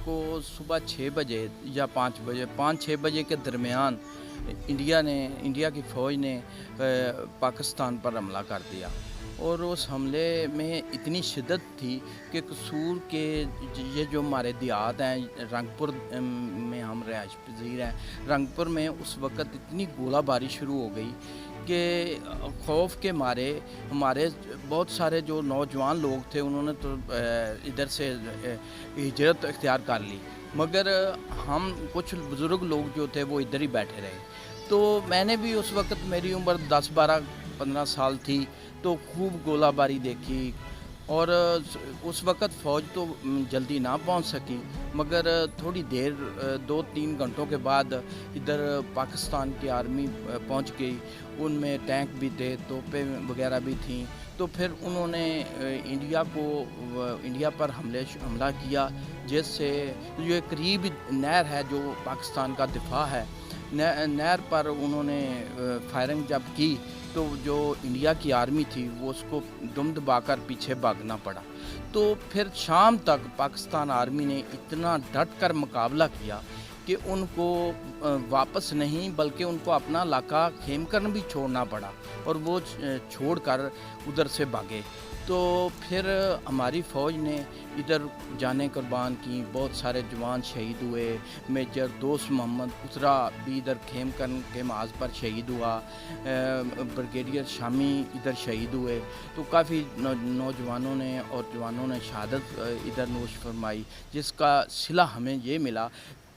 को सुबह 6 बजे या 5 बजे 5-6 बजे के दरमियान इंडिया की फ़ौज ने पाकिस्तान पर हमला कर दिया। और उस हमले में इतनी शिद्दत थी कि कसूर के ये जो हमारे देहात हैं, रंगपुर में हम रिहाइश पज़ीर हैं। रंगपुर में उस वक़्त इतनी गोलाबारी शुरू हो गई कि खौफ के मारे हमारे बहुत सारे जो नौजवान लोग थे उन्होंने तो इधर से हिजरत इख्तियार कर ली, मगर हम कुछ बुज़ुर्ग लोग जो थे वो इधर ही बैठे रहे। तो मैंने भी उस वक़्त, मेरी उम्र 10-12-15 साल थी, तो खूब गोलाबारी देखी। और उस वक़्त फ़ौज तो जल्दी ना पहुंच सकी, मगर थोड़ी देर 2-3 घंटों के बाद इधर पाकिस्तान की आर्मी पहुंच गई। उनमें टैंक भी थे, तोपें वगैरह भी थीं। तो फिर उन्होंने इंडिया पर हमला किया, जिससे ये करीब नहर है जो पाकिस्तान का दिफा है, नहर पर उन्होंने फायरिंग जब की तो जो इंडिया की आर्मी थी वो उसको दुम दबाकर पीछे भागना पड़ा। तो फिर शाम तक पाकिस्तान आर्मी ने इतना डट कर मुकाबला किया कि उनको वापस नहीं बल्कि उनको अपना इलाका खेमकरन भी छोड़ना पड़ा, और वो छोड़कर उधर से भागे। तो फिर हमारी फ़ौज ने इधर जाने कुर्बान की, बहुत सारे जवान शहीद हुए। मेजर दोस्त मोहम्मद उसरा भी इधर खेमकरन के महाज पर शहीद हुआ। ब्रिगेडियर शामी इधर शहीद हुए। तो काफ़ी नौजवानों ने और जवानों ने शहादत इधर नोश फरमाई, जिसका सिला हमें ये मिला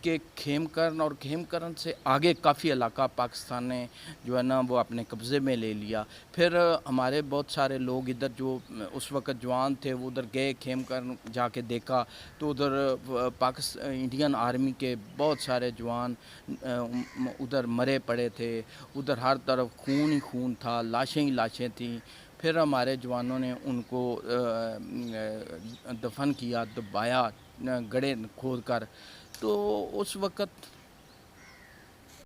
कि खेमकरन और खेमकरन से आगे काफ़ी इलाका पाकिस्तान ने जो है ना वो अपने कब्ज़े में ले लिया। फिर हमारे बहुत सारे लोग इधर जो उस वक़्त जवान थे वो उधर गए, खेमकरन जाके देखा तो उधर इंडियन आर्मी के बहुत सारे जवान उधर मरे पड़े थे। उधर हर तरफ खून ही खून था, लाशें ही लाशें थीं। फिर हमारे जवानों ने उनको दफन किया, दबाया गड्ढे खोद कर। तो उस वक़्त